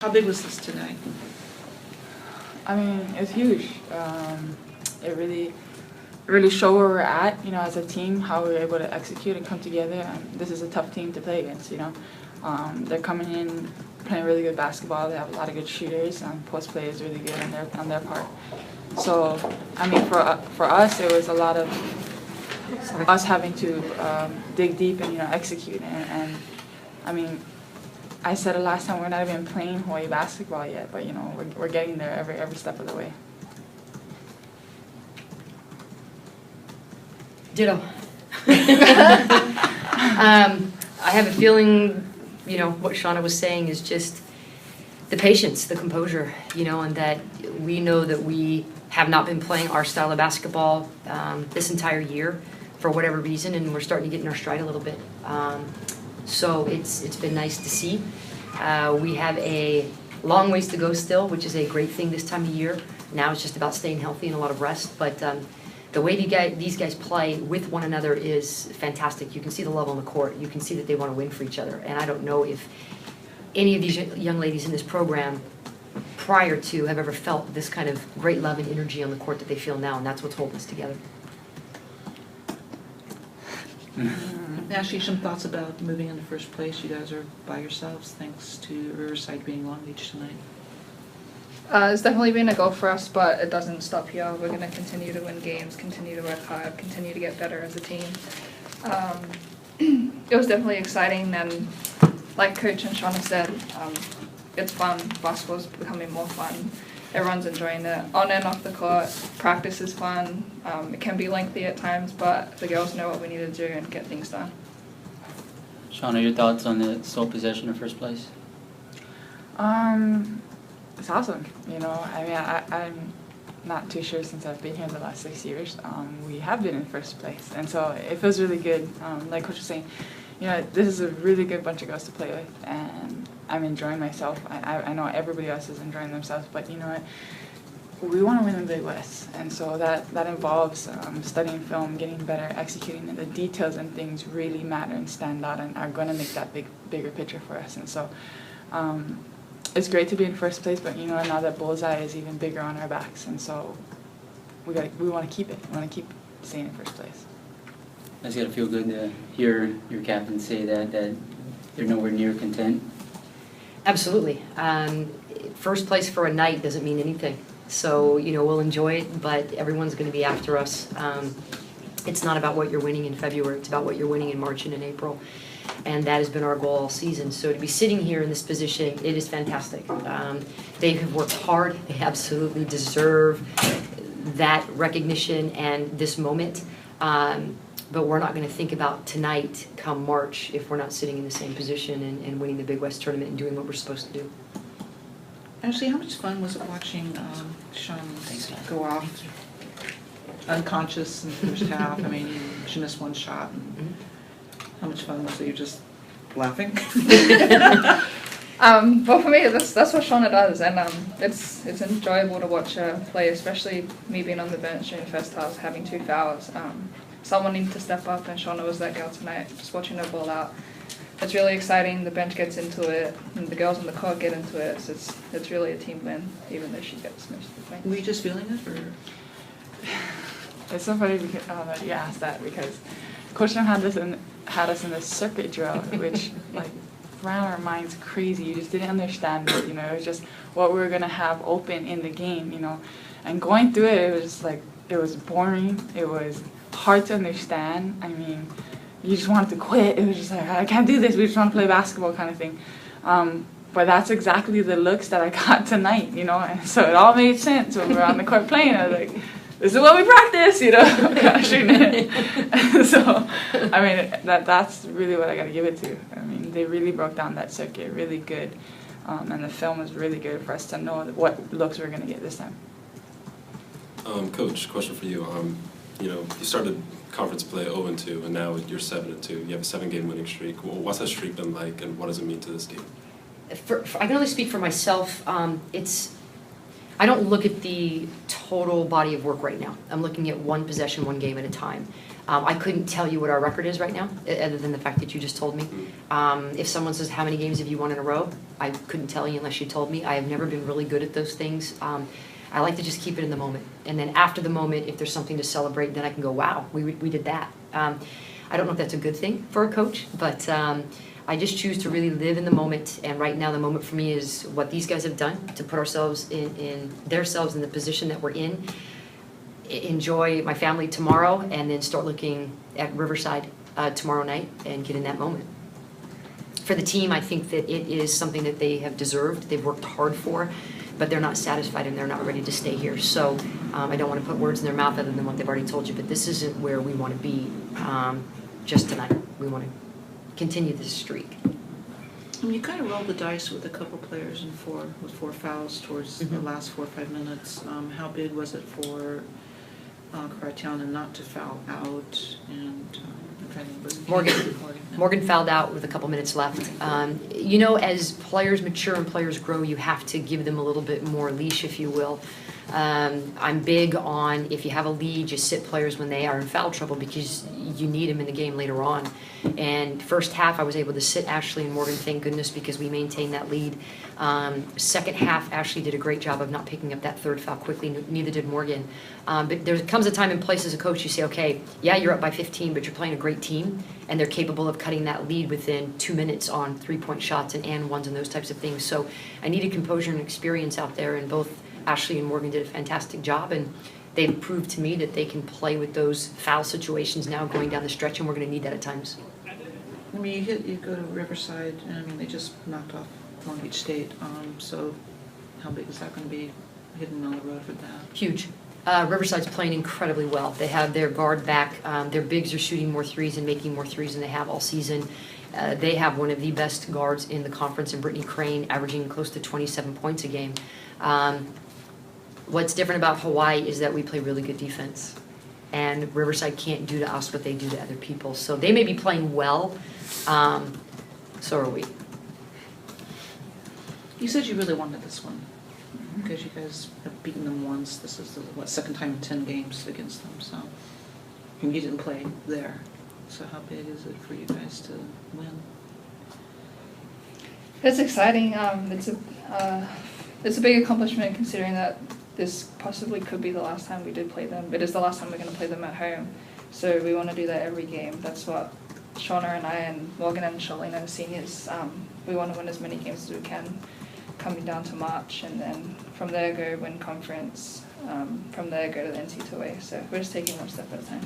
How big was this tonight? I mean, it's huge. It really showed where we're at, as a team, how we're able to execute and come together. And this is a tough team to play against, They're coming in, playing really good basketball. They have a lot of good shooters. Post play is really good on their part. So, I mean, for us, it was a lot of us having to dig deep and, execute. And I mean, I said it last time, we're not even playing Hawaii basketball yet, but, we're getting there every step of the way. Ditto. I have a feeling, what Shawna was saying is just the patience, the composure, and that we know that we have not been playing our style of basketball this entire year for whatever reason, and we're starting to get in our stride a little bit. So it's been nice to see. We have a long ways to go still, which is a great thing this time of year. Now it's just about staying healthy and a lot of rest, but the way these guys play with one another is fantastic. You can see the level on the court. You can see that they want to win for each other. And I don't know if any of these young ladies in this program prior to have ever felt this kind of great love and energy on the court that they feel now, and that's what's holding us together. Ashley, some thoughts about moving into first place? You guys are by yourselves thanks to Riverside being Long Beach tonight. It's definitely been a goal for us, but it doesn't stop here. We're going to continue to win games, continue to work hard, continue to get better as a team. It was definitely exciting, and like Coach and Shawna said, it's fun. Basketball's becoming more fun. Everyone's enjoying it. On and off the court, practice is fun. It can be lengthy at times, but the girls know what we need to do and get things done. Shawna, your thoughts on the sole possession of first place? It's awesome, I mean, I'm not too sure since I've been here the last 6 years. We have been in first place, and so it feels really good. Like Coach was saying, this is a really good bunch of girls to play with, and I'm enjoying myself. I know everybody else is enjoying themselves, but you know what? We want to win the Big West, and so that involves studying film, getting better, executing, and the details and things really matter and stand out and are going to make that bigger picture for us. And so it's great to be in first place, but now that bullseye is even bigger on our backs, and so we want to keep it. We want to keep staying in first place. It's got to feel good to hear your captain say that they're nowhere near content. Absolutely. First place for a night doesn't mean anything. So, we'll enjoy it, but everyone's going to be after us. It's not about what you're winning in February. It's about what you're winning in March and in April. And that has been our goal all season. So to be sitting here in this position, it is fantastic. They have worked hard. They absolutely deserve that recognition and this moment. But we're not going to think about tonight come March if we're not sitting in the same position and winning the Big West tournament and doing what we're supposed to do. Ashley, how much fun was it watching Sean go off unconscious in the first half? I mean, she missed one shot. And how much fun was it? You're just laughing? Well, for me, that's what Shawna does, and it's enjoyable to watch her play, especially me being on the bench during the first half, having 2 fouls. Someone needed to step up, and Shawna was that girl tonight, just watching her ball out. It's really exciting. The bench gets into it, and the girls on the court get into it. So it's really a team win, even though she gets most of the points. Were you just feeling it, or? It's so funny because, that you asked that, because Coach Nam had us in this circuit drill, which ran our minds crazy. You just didn't understand it. It was just what we were gonna have open in the game. And going through it, it was just it was boring. It was hard to understand. I mean, you just wanted to quit. It was just I can't do this. We just want to play basketball kind of thing. But that's exactly the looks that I got tonight, and so it all made sense when we were on the court playing. I was like, this is what we practice, shooting it. So, I mean, that's really what I got to give it to. I mean, they really broke down that circuit really good, and the film was really good for us to know what looks we're going to get this time. Coach, question for you. You started conference play 0-2, and now you're 7-2. You have a 7-game winning streak. Well, what's that streak been like, and what does it mean to this team? I can only speak for myself. I don't look at the total body of work right now. I'm looking at one possession, one game at a time. I couldn't tell you what our record is right now, other than the fact that you just told me. If someone says, how many games have you won in a row? I couldn't tell you unless you told me. I have never been really good at those things. I like to just keep it in the moment. And then after the moment, if there's something to celebrate, then I can go, wow, we did that. I don't know if that's a good thing for a coach, but I just choose to really live in the moment. And right now, the moment for me is what these guys have done to put ourselves in themselves in the position that we're in. Enjoy my family tomorrow, and then start looking at Riverside tomorrow night and get in that moment. For the team, I think that it is something that they have deserved, they've worked hard for, but they're not satisfied and they're not ready to stay here. So I don't want to put words in their mouth other than what they've already told you, but this isn't where we want to be just tonight. We want to continue this streak. I mean, you kind of rolled the dice with a couple players with 4 fouls towards the last 4 or 5 minutes. How big was it for Karatiana not to foul out? And Morgan fouled out with a couple minutes left. You know, as players mature and players grow, you have to give them a little bit more leash, if you will. I'm big on, if you have a lead, you sit players when they are in foul trouble because you need them in the game later on. And first half, I was able to sit Ashleigh and Morgan, thank goodness, because we maintained that lead. Second half, Ashleigh did a great job of not picking up that third foul quickly, neither did Morgan. But there comes a time and place as a coach, you say, okay, yeah, you're up by 15, but you're playing a great team, and they're capable of cutting that lead within 2 minutes on 3-point shots and ones and those types of things. So I needed composure and experience out there, and both Ashleigh and Morgan did a fantastic job, and they've proved to me that they can play with those foul situations now going down the stretch, and we're going to need that at times. I mean, you go to Riverside, and I mean, they just knocked off Long Beach State, so how big is that going to be hidden on the road for that? Huge. Riverside's playing incredibly well. They have their guard back. Their bigs are shooting more threes and making more threes than they have all season. They have one of the best guards in the conference in Brittany Crane, averaging close to 27 points a game. What's different about Hawaii is that we play really good defense. And Riverside can't do to us what they do to other people. So they may be playing well, so are we. You said you really wanted this one because you guys have beaten them once. This is the second time in 10 games against them. So, and you didn't play there. So how big is it for you guys to win? It's exciting. It's a big accomplishment considering that this possibly could be the last time we did play them. It is the last time we're going to play them at home. So we want to do that every game. That's what Shawna and I and Morgan and Shawna-Lei are seniors. We want to win as many games as we can coming down to March, and then from there go win conference. From there go to the NC2A. So we're just taking one step at a time.